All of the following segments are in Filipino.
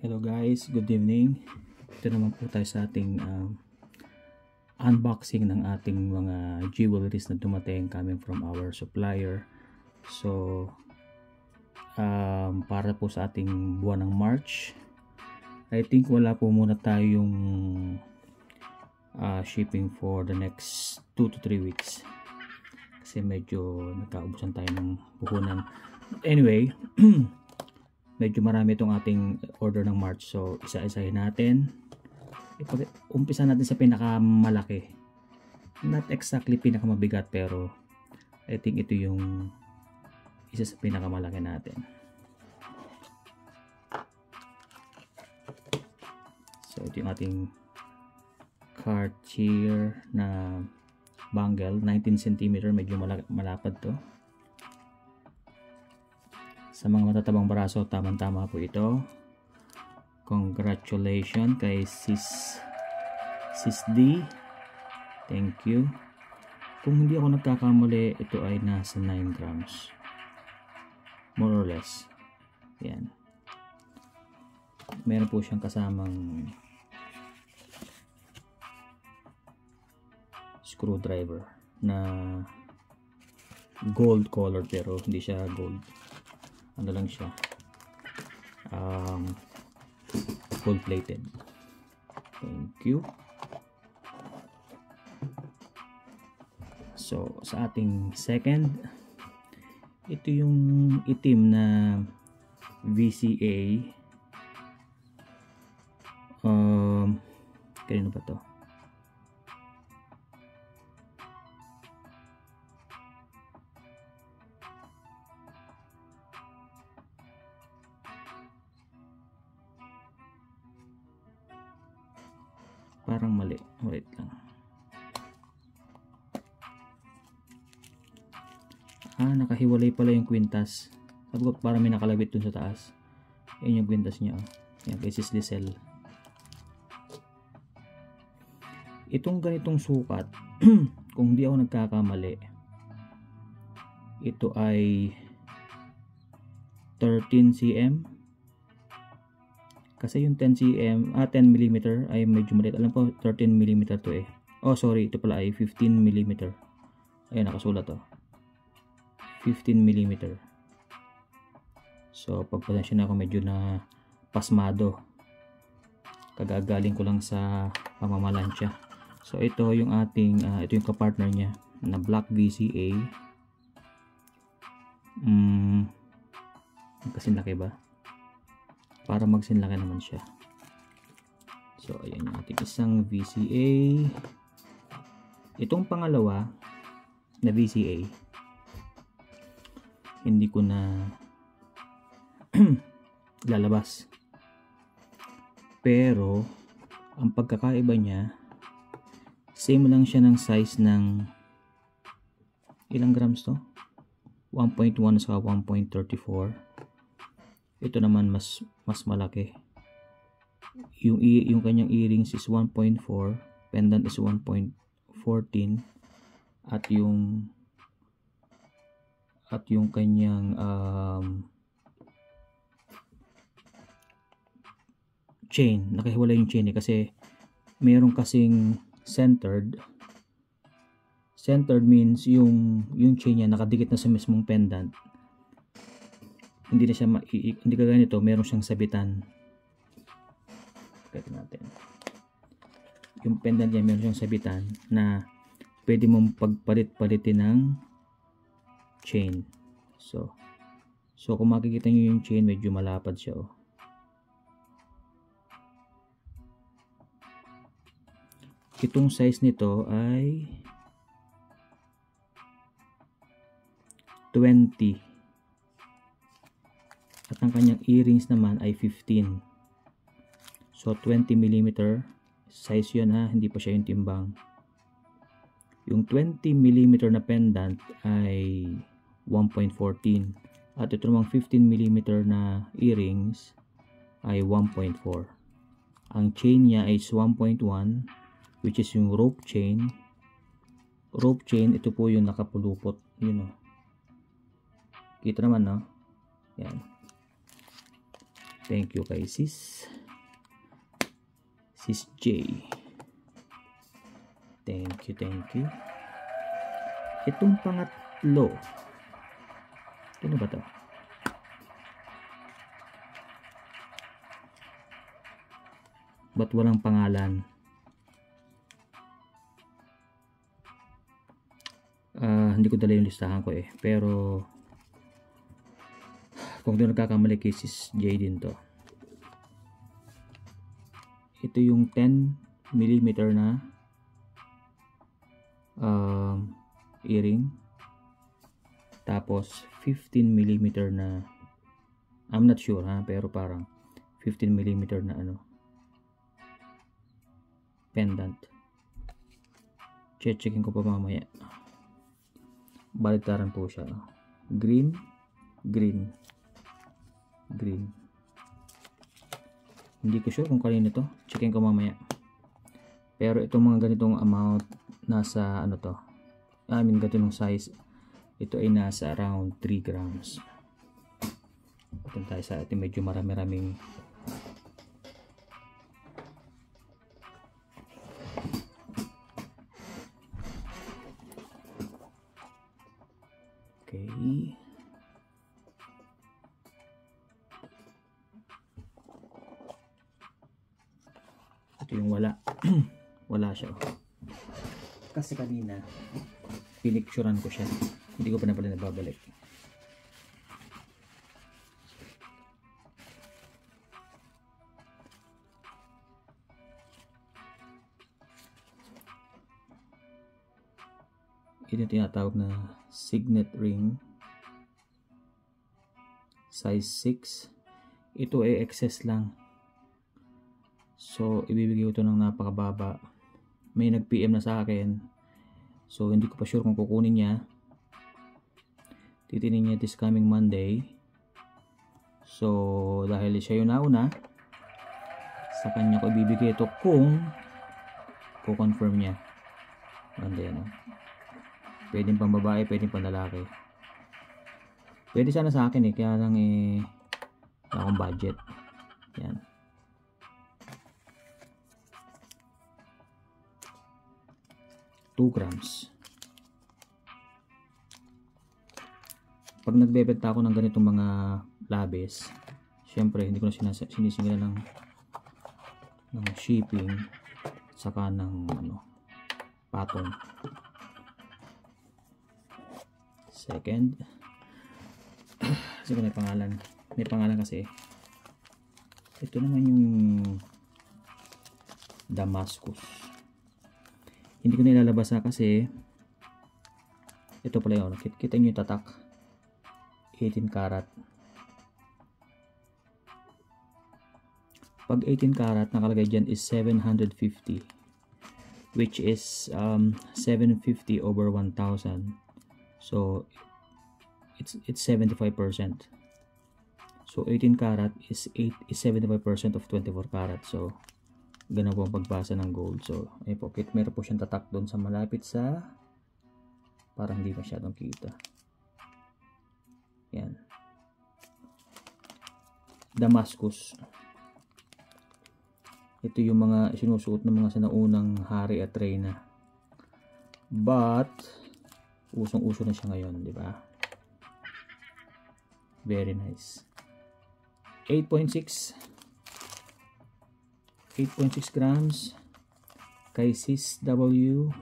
Hello guys, good evening. Ito naman po tayo sa ating unboxing ng ating mga jewelries na dumating coming from our supplier. So para po sa ating buwan ng March, I think wala po muna tayong shipping for the next 2 to 3 weeks kasi medyo nagkaubusan tayo ng puhunan. Anyway, medyo marami itong ating order ng March, so isa-isahin natin. Umpisa natin sa pinakamalaki, not exactly pinakamabigat, pero I think ito yung isa sa pinakamalaki natin. So ito yung ating Cartier na bangle, 19 cm, medyo malapad to. Sa mga matatabang braso, tamang-tama po ito. Congratulations kay Sis D. Thank you. Kung hindi ako nagkakamali, ito ay nasa 9 grams. More or less. Yan. Meron po siyang kasamang screwdriver na gold color, pero hindi siya gold. Ano lang siya, gold plated. Thank you. So sa ating second, ito yung itim na VCA. Kanino ba to? Parang mali. Wait lang. Nakahiwalay pala yung kwintas. Sabi ko parang may nakalabit dun sa taas. Yan yung kwintas niya. Yan, kay Sis Lisel. Itong ganitong sukat, kung hindi ako nagkakamali, ito ay 13 cm. Kasi yung 10 mm ay medyo maliit. Alam ko 13 mm to eh. Oh sorry, ito pala ay 15 mm. Ayun, nakasulat to. 15 mm. So pagpasensya na ako, medyo na pasmado. Kagagaling ko lang sa pamamalansya. So ito yung ating, ito yung kapartner niya na black VCA. Kasi laki ba? Para magsinlaki naman siya. So ayan yung ating isang VCA. Itong pangalawa na VCA, hindi ko na lalabas, pero ang pagkakaiba niya, same lang siya ng size ng ilang grams to, 1.1 sa 1.34. Ito naman mas malaki. Yung kanyang earrings is 1.4, pendant is 1.14, at yung kanyang chain, nakahiwalay yung chain kasi meron kasing centered means yung chain niya nakadikit na sa mismong pendant. Hindi na siya hindi ka ganito, meron siyang sabitan. Pakita natin. Yung pendant niya meron siyang sabitan na pwede mong pagpalit-palitin ng chain. So kung makikita niyo yung chain, medyo malapad siya oh. Itong size nito ay 20. At ang kanyang earrings naman ay 15. So 20 mm size yun ha, hindi pa siya yung timbang. Yung 20 mm na pendant ay 1.14. At ito namang 15 mm na earrings ay 1.4. Ang chain niya is 1.1, which is yung rope chain. Rope chain, ito po yung nakapulupot. Yun o. Kita naman no? Yan. Thank you kay Sis J. Thank you. Itong pangatlo, ano ba to? Ba't walang pangalan? Hindi ko dala yung listahan ko eh. Pero kung di nagkakamali kay Sis J din to. Ito yung 10mm na earring. Tapos 15mm na, I'm not sure ha, pero parang 15mm na ano, pendant. Checkin ko pa mamaya. Baliktaran po siya. Green. Hindi ko sure kung kanino to. Checkin ko mamaya. Pero itong mga ganitong amount nasa ano to, I mean ganitong size, ito ay nasa around 3 grams. Ito tayo sa ating medyo marami-raming okay. Ito yung wala. Wala siya. Kasi kanina pinicturean ko siya. Hindi ko pa na pala nababalik. Ito yung tinatawag na signet ring. Size 6. Ito ay excess lang. So, ibibigay ko ito ng napakababa. May nag-PM na sa akin. So, hindi ko pa sure kung kukunin niya. Titinin niya this coming Monday. So, dahil siya yung nauna, sa kanya ko ibibigay ito kung confirm niya. Monday, no? Pwedeng pang babae, pwedeng pang lalaki. Pwede sana sa akin eh, kaya lang wala akong budget. Yan. Grams. Pag nagbebenta ako ng ganitong mga labis, syempre hindi ko na sinisingilan ng shipping saka ng ano, patong. Second, kasi may pangalan kasi. Ito naman yung Damascus. Hindi ko nilalabas kasi ito pala yun. Kita nyo yung tatak. 18 karat. Pag 18 karat, nakalagay dyan is 750. Which is 750 over 1,000. So, it's 75%. So, 18 karat is 75% of 24 karat. So, ganun po ang pagbasa ng gold. So, ayun po, meron po siyang tatak doon sa malapit sa, parang hindi masyadong kita. Yan. Damascus. Ito yung mga sinusuot ng mga sinaunang hari at reyna. But, usong-uso na siya ngayon, di ba? Very nice. 8.6 grams kay Sis W,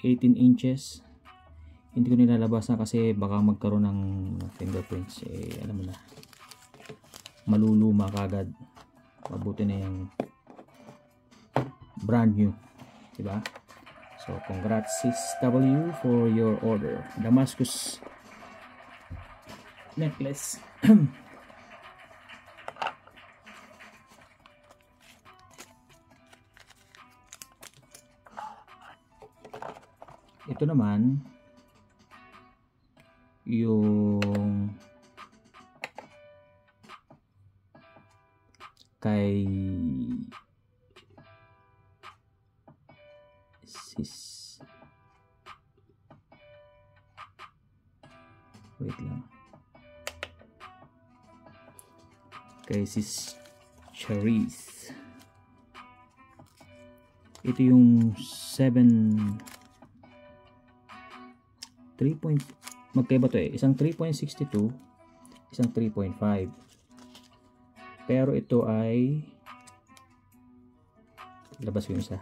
18 inches. Hindi ko nilalabasan kasi baka magkaroon ng fingerprints, alam mo na, maluluma kagad. Mabuti na yung brand new, diba? So congrats Sis W for your order. Damascus necklace. Ito naman yung kay Sis, wait lang, kay sis Charisse. Ito yung 3 magkaiba to eh. Isang 3.62, isang 3.5. Pero ito ay labas ko yung isa.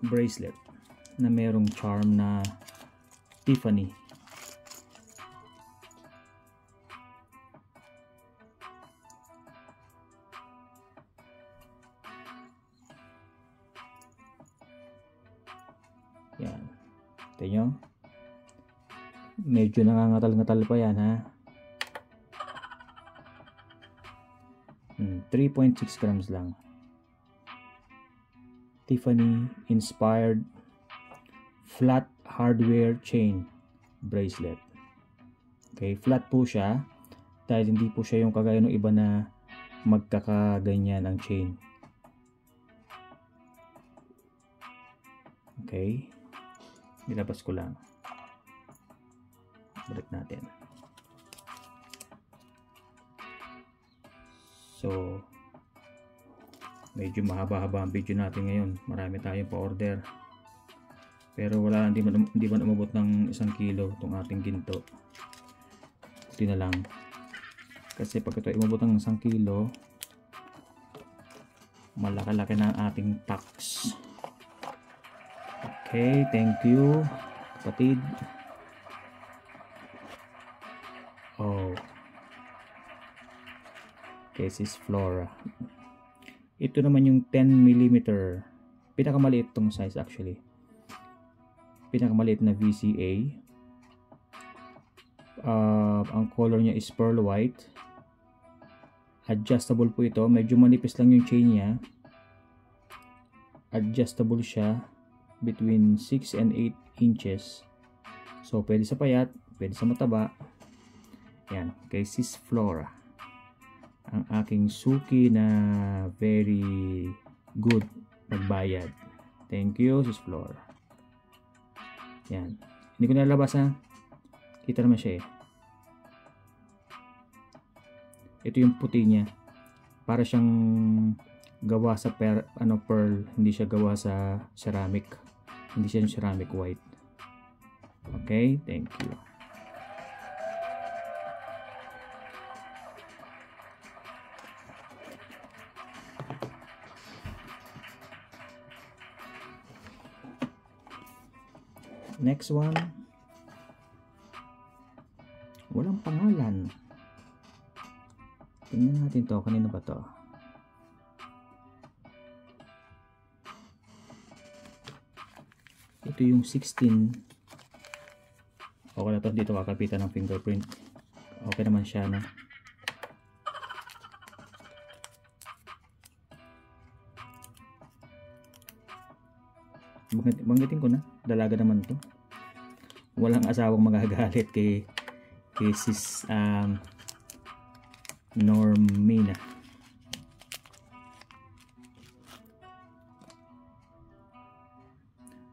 Bracelet na merong charm na Tiffany. Yan. Ito nyo. Medyo nangangatal-ngatal pa yan ha. 3.6 grams lang. Tiffany inspired flat hardware chain bracelet. Okay, flat po siya dahil hindi po siya yung kagaya ng iba na magkakaganyan ang chain. Okay, nilabas ko lang. Balik natin. So, medyo mahaba-haba ang video natin ngayon. Marami tayong pa-order. Pero wala, hindi man umabot ng 1 kilo itong ating ginto. Buti na lang. Kasi pag ito umabot ng 1 kilo, malaki-laki na ang ating tax. Okay, thank you, kapatid. Oh. Okay, sis Flora. Ito naman yung 10mm. Pinakamaliit tong size actually. Pinakamaliit na VCA. Ang color niya is pearl white. Adjustable po ito. Medyo manipis lang yung chain niya. Adjustable siya between 6 and 8 inches. So, pwede sa payat, pwede sa mataba. Yan, kay sis Flora. Ang aking suki na very good magbayad. Thank you, sis Flora. Yan. Hindi ko nalabas ha. Kita naman siya eh. Ito yung puti niya. Para siyang gawa sa pearl. Hindi siya gawa sa ceramic. Hindi siya yung ceramic white. Okay, thank you. Next one. Walang pangalan. Tingnan natin to. Kanino ba to? Ito yung 16. Okay na to. Dito kakapitan ng fingerprint. Okay naman siya, no? Banggitin ko na. Dalaga naman to. Walang asawang magagalit kay sis Normina.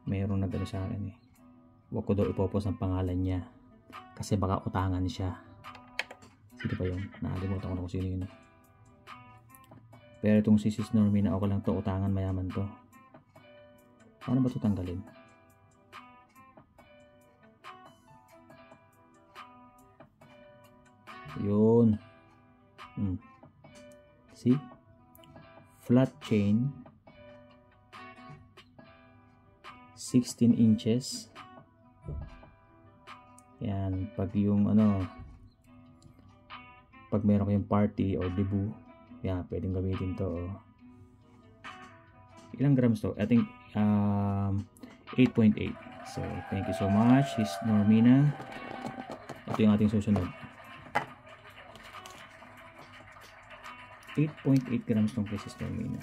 Mayroong nagano sa akin eh. Huwag ko daw ipopos ang pangalan niya. Kasi baka utangan siya. Sino ba yun? Nakalimutan ko na kung sino yun eh. Pero itong si sis Normina, ako lang to, utangan, mayaman to. Paano ba ito tanggalin? Yun. See? Flat chain. 16 inches. Yan. Pag yung pag meron kayong party or debut, yan, pwedeng gamitin to. Ilang grams to? I think 8.8. So, thank you so much, sis Normina. Ito yung ating susunod. 8.8 grams tong kay sis Normina.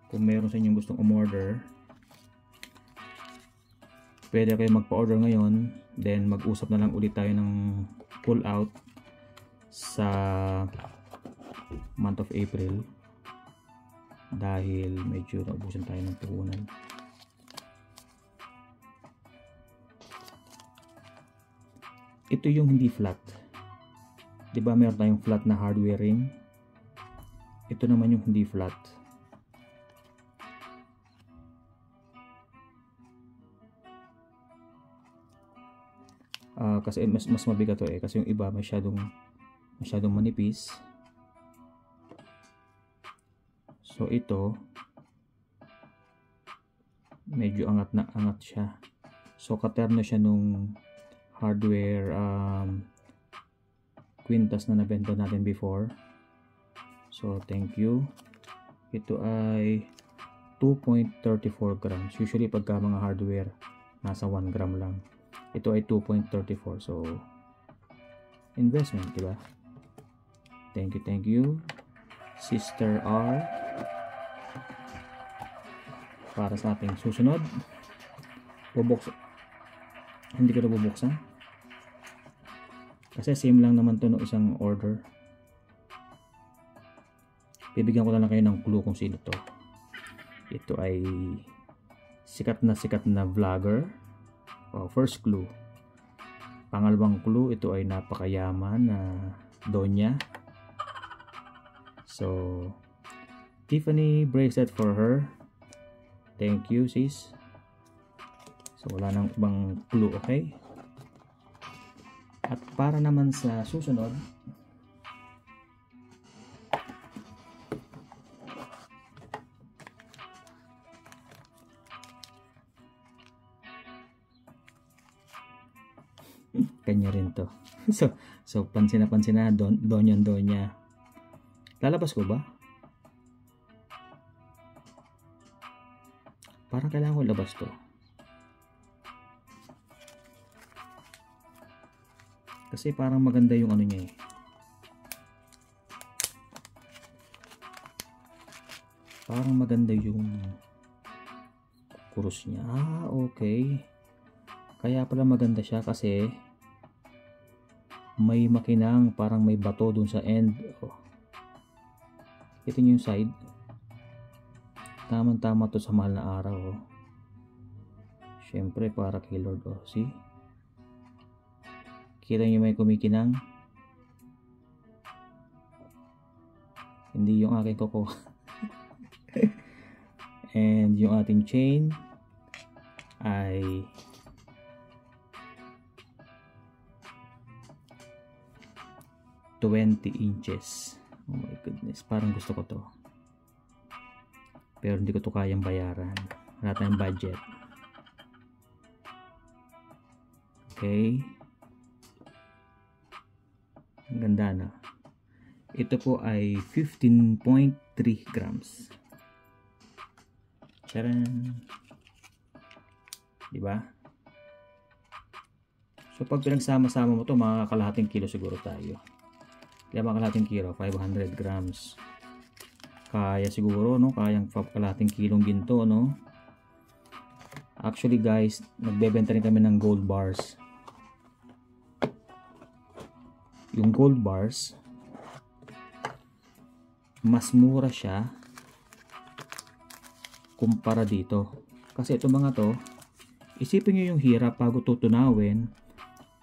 Kung meron sa inyong gustong umorder, pwede kayo magpa-order ngayon, then mag-usap na lang ulit tayo ng pull out sa month of April dahil medyo naubusan tayo ng puhunan. ito yung hindi flat. Di ba meron tayong flat na hardware ring? Ito naman yung hindi flat. Kasi mas mabigat to eh. Kasi yung iba masyadong manipis. So ito, medyo angat na angat siya. So katerno siya nung hardware quintas na nabenta natin before. So thank you. Ito ay 2.34 grams. Usually pagka mga hardware nasa 1 gram lang. Ito ay 2.34. So investment, di ba? Thank you Sister R. Para sa ating susunod, hindi ko na bubuksan kasi same lang naman to no isang order. Bibigyan ko lang kayo ng clue kung sino to. Ito ay sikat na vlogger. First clue. Pangalawang clue, ito ay napakayaman na donya. So Tiffany bracelet for her. Thank you sis. So wala nang ibang clue, okay? At para naman sa susunod, kanya rin to. so pansin na donya. Lalabas ko ba? Parang kailangan ko labas to. Kasi parang maganda yung ano niya eh. Parang maganda yung kurus niya. Okay. Kaya pala maganda siya kasi may makinang, parang may bato dun sa end. Ito yung side. Tama to sa mahal na araw. Syempre para kay Lord. See? Kita nyo may kumikinang? Hindi yung aking koko. And yung ating chain ay $20 inches. Oh my goodness, parang gusto ko to. Pero hindi ko to kayang bayaran. Wala tayong budget. Okay. Ang ganda na. Ito po ay 15.3 grams. Charan. Diba? So pag pinagsama-sama mo to, mga kalahating kilo siguro tayo. Kaya mga kalahating kilo, 500 grams. Kaya siguro, no? Kayang kalahating kilong ginto, no? Actually guys, nagbebenta rin kami ng gold bars. Yung gold bars, mas mura siya kumpara dito. Kasi ito mga to, isipin nyo yung hirap bago to tunawin,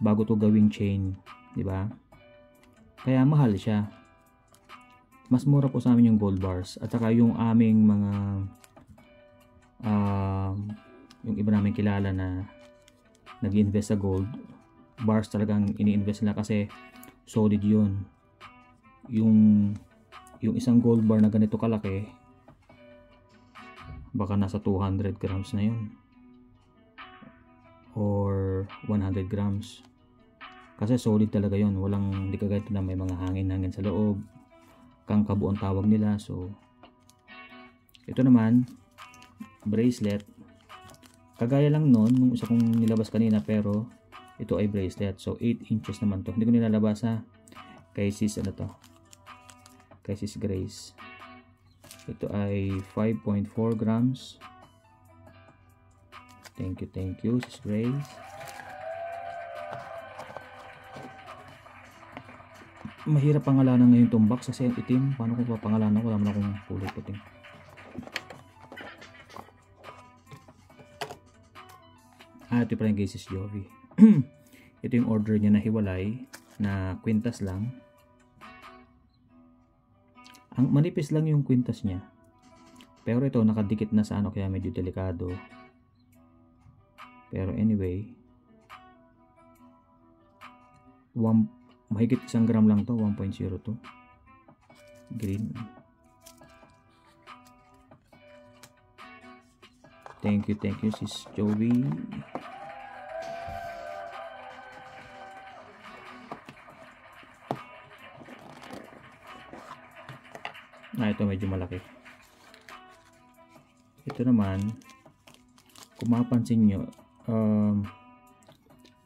bago to gawing chain, di ba? Kaya mahal siya. Mas mura po sa amin yung gold bars. At saka yung aming mga yung iba namin kilala na nag-invest sa gold bars, talagang ini-invest nila kasi solid yun. Yung isang gold bar na ganito kalaki, baka nasa 200 grams na yun or 100 grams kasi solid talaga yun. Hindi kagaya na may mga hangin sa loob, kang kabuang tawag nila. So ito naman bracelet, kagaya lang nun nung isa kong nilabas kanina, pero ito ay bracelet. So 8 inches naman to. Hindi ko nilalabas ha. Kay sis ano to, kay sis Grace. Ito ay 5.4 grams. Thank you sis Grace. Mahirap pangalanan ngayon itong box kasi itim. Paano ko pa pangalanan ko? Wala mo na akong kulay puting. Ito pala yung Sis Jovi. Ito yung order niya na hiwalay, na kwintas lang. Ang manipis lang yung kwintas niya. Pero ito nakadikit na sa ano, kaya medyo delikado. Pero anyway, mahigit 1 gram lang to, 1.02 green. Thank you sis Joey. Ito medyo malaki. Ito naman, kung mapapansin nyo,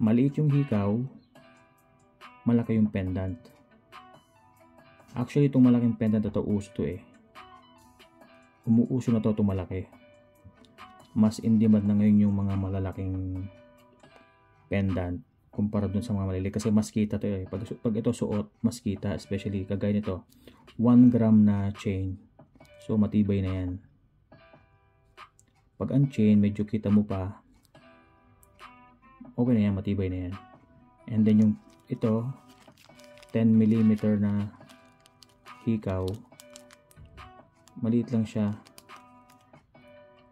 maliit yung hikaw, malaki yung pendant. Actually, itong malaking pendant na to, uso to eh. Umuuso na to, malaki. Mas in demand na ngayon yung mga malalaking pendant kumpara dun sa mga maliliit, kasi mas kita to eh. Pag ito suot, mas kita, especially kagaya nito, 1 gram na chain. So matibay na yan. Pag ang chain, medyo kita mo pa, okay na yan, matibay na yan. And then yung ito, 10 mm na hikaw, maliit lang siya.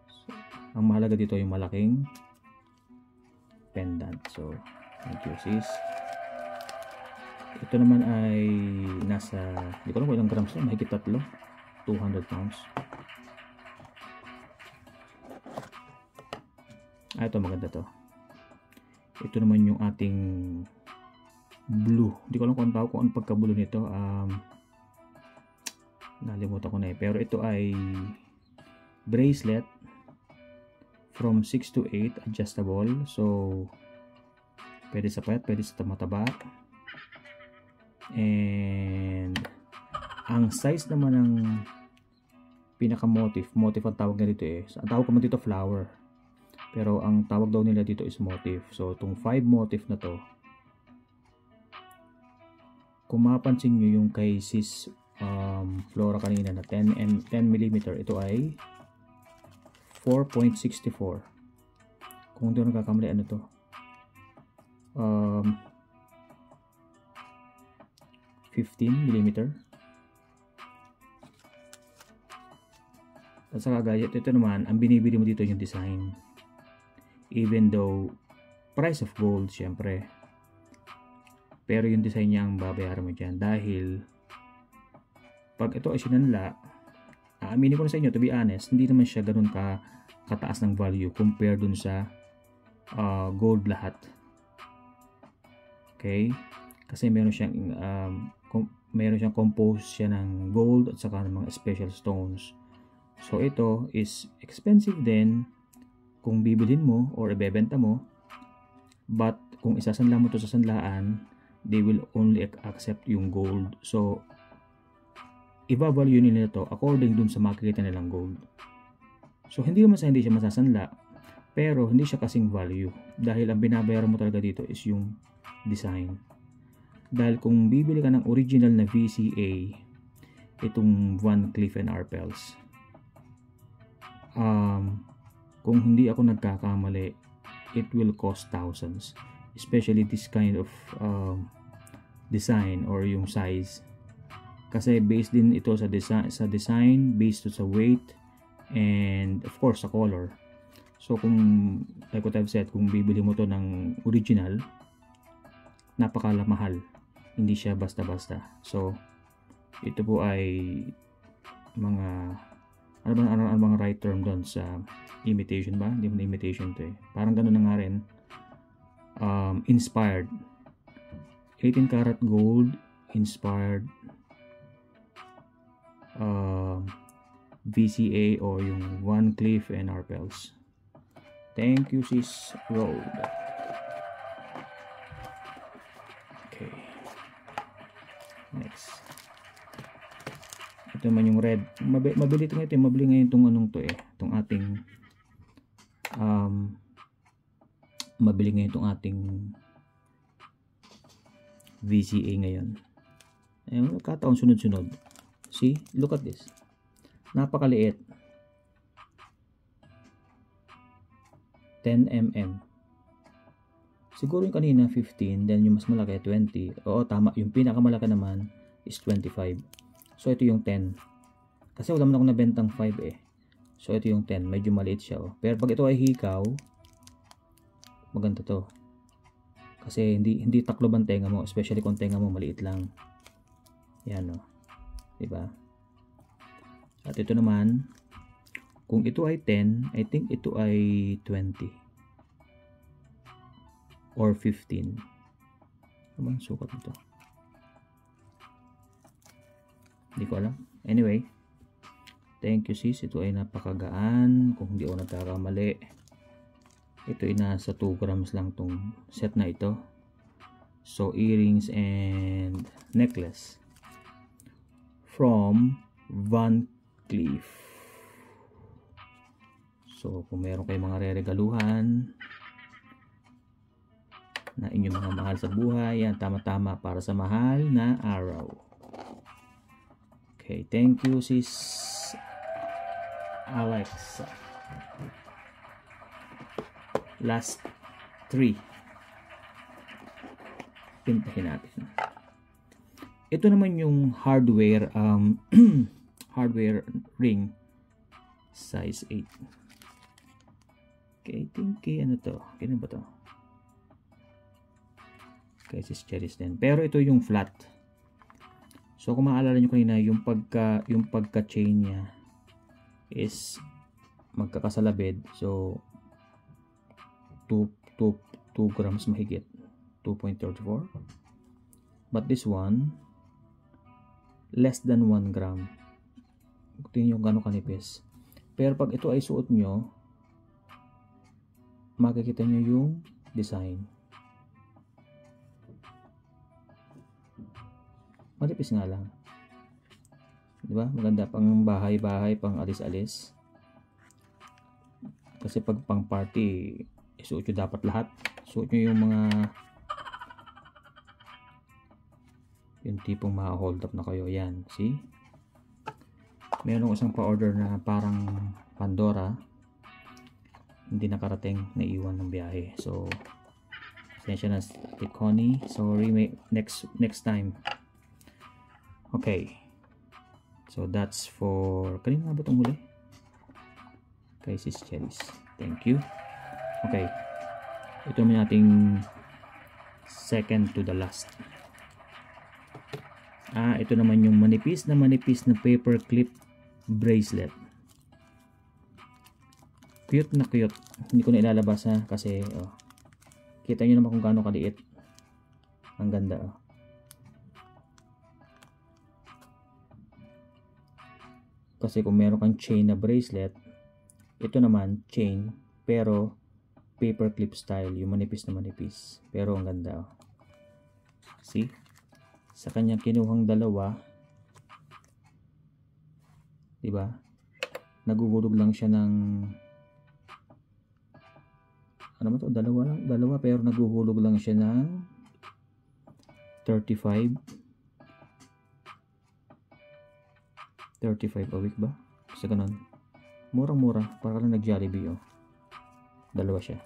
So, ang mahalaga dito yung malaking pendant. So thank you sis. Ito naman ay nasa, hindi ko alam kung ilang grams na, mahigit 3, 200 pounds. Ito maganda to. Ito naman yung ating blue. Hindi ko alam kung tawag, kung ano pagka-blue nito. Nalimutan ko na eh. Pero ito ay bracelet from 6 to 8, adjustable. So pwede sa payat, pwede sa mataba. And ang size naman ng pinaka-motif ang tawag na dito eh. Ang tawag ko man dito flower. Pero ang tawag daw nila dito is motif. So itong 5 motif na to, kung mapansin nyo yung kay sis Flora kanina na 10 mm, ito ay 4.64. Kung hindi ko nagkakamali, ano to, 15 mm. At sa kagaya ito naman, ang binibili mo dito yung design. Even though price of gold syempre, pero yung design niya ang babayaran mo dyan. Dahil pag ito ay sinanla, aaminin ko na sa inyo, to be honest, hindi naman siya ganun kataas ng value compare dun sa gold lahat. Okay, kasi meron siyang composed siya ng gold at saka ng mga special stones. So ito is expensive din kung bibilhin mo or ibebenta mo, but kung isasanla mo to sa sanlaan, they will only accept yung gold. So i-value nila to according dun sa makikita nilang gold. So hindi naman hindi siya masasanla, pero hindi siya kasing value dahil ang binabayaran mo talaga dito is yung design. Dahil kung bibili ka ng original na VCA, itong Van Cleef & Arpels, kung hindi ako nagkakamali, it will cost thousands, especially this kind of design or yung size, kasi based din ito sa design, based to sa weight, and of course sa color. So kung like what I've said, kung bibili mo to ng original, napakamahal, hindi siya basta-basta. So ito po ay mga ano bang right term doon sa imitation ba? Hindi mo na imitation to eh. Parang gano'n na nga rin. Inspired. 18 karat gold inspired VCA or yung Van Cleef & Arpels. Thank you sis Road. Okay. Next. Ito naman yung red. Mabili ito ngayon. Mabili ngayon itong anong to eh. Itong ating mabili ngayon itong ating VCA ngayon. Ayun, kataon sunod-sunod. See? Look at this. Napakaliit. 10 mm. Siguro yung kanina 15, then yung mas malaki 20. Oo, tama. Yung pinakamalaki naman is 25. So ito yung 10. Kasi wala naman ako nabentang 5 eh. So ito yung 10. Medyo maliit siya oh. Pero pag ito ay hikaw, maganda to. Kasi hindi taklob ang tenga mo, especially kung tenga mo maliit lang. Yan oh. 'Di ba? At ito naman, kung ito ay 10, I think ito ay 20 or 15. Ano bang sukat nito? Hindi ko alam. Anyway, thank you sis. Ito ay napakagaan. Kung hindi ako nagkakamali, ito ay nasa 2 grams lang tong set na ito. So earrings and necklace from Van Cleef. So kung meron kayong mga re-regaluhan na inyong mga mahal sa buhay, yan tama-tama para sa mahal na araw. Okay, thank you sis Alexa. Last 3. Pintahin natin. Ito naman yung hardware hardware ring size 8. Okay, I think ano to? Kaya ba to? Okay, sis Cheris din. Pero ito yung flat. So kung maalala nyo kanina, yung pagka chain niya is magkakasalabid. So 2 grams mahigit. 2.34. But this one less than 1 gram. Tingnan nyo gano'ng kanipis. Pero pag ito ay suot nyo, makikita nyo yung design. Manipis nga lang. Diba? Maganda pang bahay-bahay, pang alis-alis. Kasi pag pang party, isuot nyo dapat lahat. Suot nyo yung mga yung tipong ma-hold up na kayo. Yan. See? Meron isang pa-order na parang Pandora. Hindi nakarating, naiwan ng biyahe. So, pasensya na kay Connie. Sorry, next time. Okay. So, that's for... Kanina nga ba itong huli? Kay sis Cheris. Thank you. Okay. Ito naman nating second to the last. Ito naman yung manipis na paper clip bracelet. Cute na cute. Hindi ko na ilalabas ha, kasi oh, kita nyo naman kung gaano kaliit. Ang ganda oh. Kasi kung meron kang chain na bracelet, ito naman chain pero paper clip style, yung manipis na manipis. Pero ang ganda oh. See? Sa kanyang kinuhang dalawa, diba? Naguhulog lang siya ng ano ba to? Dalawa pero naguhulog lang siya ng 35 a week ba? Sa ganun. Murang-mura. Para lang nag-Jollibee oh. Dalawa siya.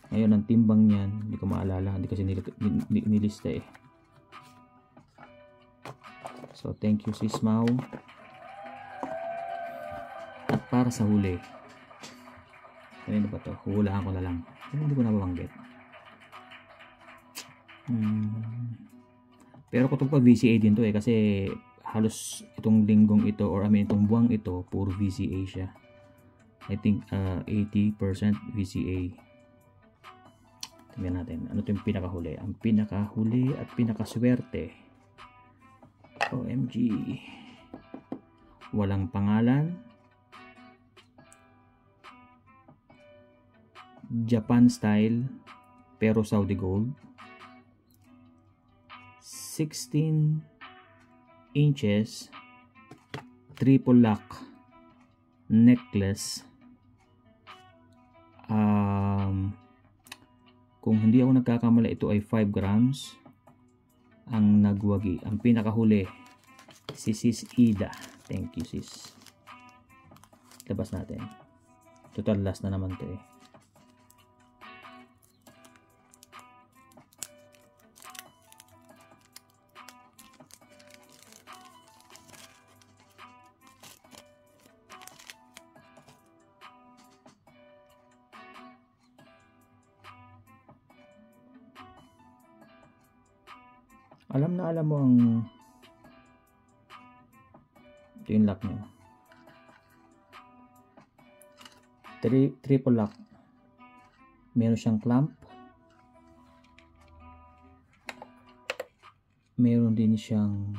Ngayon ang timbang niyan, hindi ko maalala. Hindi kasi nilista eh. So, thank you sis Mau. At para sa huli, ano ba to? Huhulaan ko na lang. Hindi ko na mabanggit. Pero kung pa VCA din to eh, kasi halos itong linggong ito, or I mean itong buwang ito, puro VCA siya. I think 80% VCA. Tingnan natin. Ano to yung pinakahuli? Ang pinakahuli at pinakaswerte. OMG. Walang pangalan. Japan style pero Saudi gold. 16 inches triple lock necklace. Kung hindi ako nagkakamali, ito ay 5 grams ang nagwagi. Ang pinakahuli si sis Ida. Thank you sis. Labas natin. Total last na naman to eh. Alam mo ang ito yung lock niya. Triple lock. Meron siyang clamp. Meron din siyang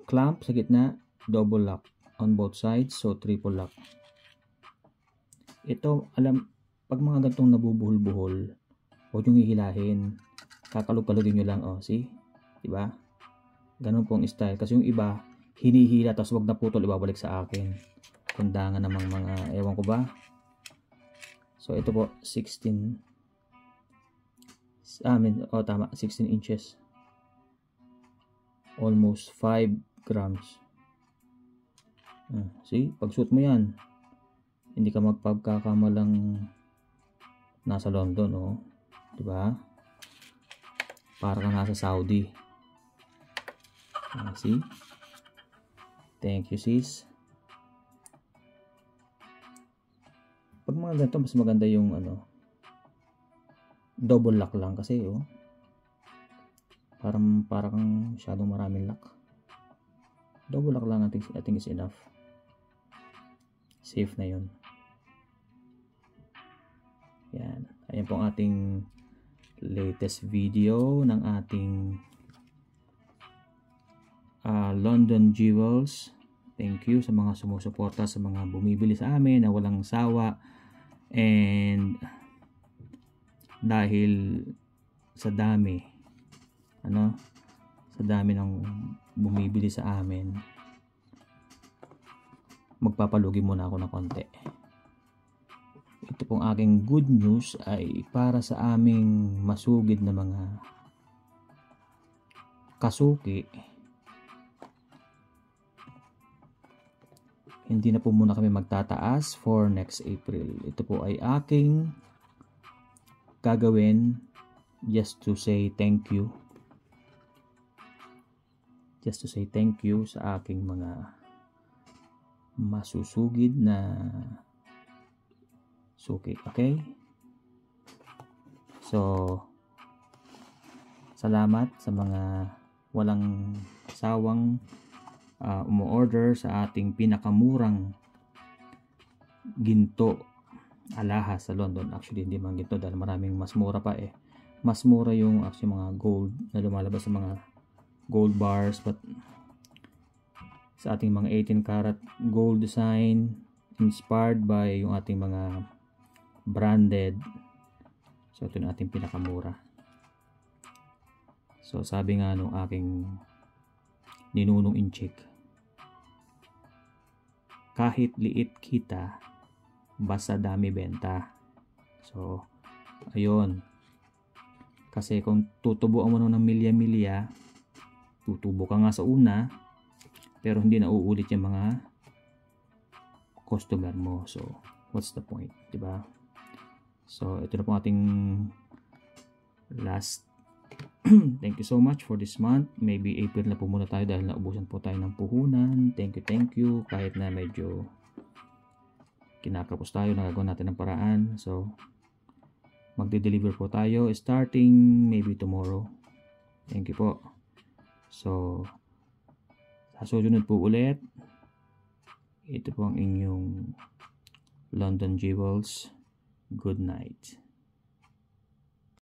clamp sa gitna, double lock on both sides, so triple lock. Ito, pag mga gantong nabubuhol-buhol, huwag nyo hihilahin. Kakalog-kalogin nyo lang, oh, see? Diba? Ganun pong style. Kasi yung iba, hinihila, tapos wag na putol, ibabalik sa akin. Kundangan namang mga, ewan ko ba? So, ito po, 16. Tama, 16 inches. Almost 5 grams. See? Pag suot mo yan, hindi ka magpagkakamalang nasa London, oh. Diba? Para ka nasa Saudi. See? Thank you, sis. Pag mga ganito, mas maganda yung double lock lang kasi, oh. Parang masyadong maraming lock. Double lock lang, I think is enough. Safe na yun. Yan. Ayan po ang ating latest video ng ating London Jewels. Thank you sa mga sumusuporta, sa mga bumibili sa amin na walang sawa. And dahil sa dami ng bumibili sa amin, magpapalugi muna ako ng konti. Ito pong aking good news ay para sa aming masugid na mga kasuki. Hindi na po muna kami magtataas for next April. Ito po ay aking gagawin just to say thank you. Just to say thank you sa aking mga masusugid na suki. Okay? So, salamat sa mga walang sawang umu-order sa ating pinakamurang ginto alahas sa London. Actually, hindi man ginto dahil maraming mas mura pa eh. Mas mura yung actually mga gold na lumalabas sa mga gold bars, but sa ating mga 18 karat gold design inspired by yung ating mga branded. So ito na ating pinakamura. So sabi nga nung aking ninunong inchik, kahit liit kita basta dami benta. So ayun, kasi kung tutubuan mo ng milya-milya, tutubo ka nga sa una pero hindi na uulit yung mga customer mo. So what's the point, diba? So ito na po ating last. Thank you so much for this month. Maybe April na po muna tayo dahil naubusan po tayo ng puhunan. Thank you. Kahit na medyo kinakapos tayo, nagagawa natin ng paraan. So magde-deliver po tayo starting maybe tomorrow. Thank you po. So sa susunod po ulit, ito po ang inyong London Jewels. Good night.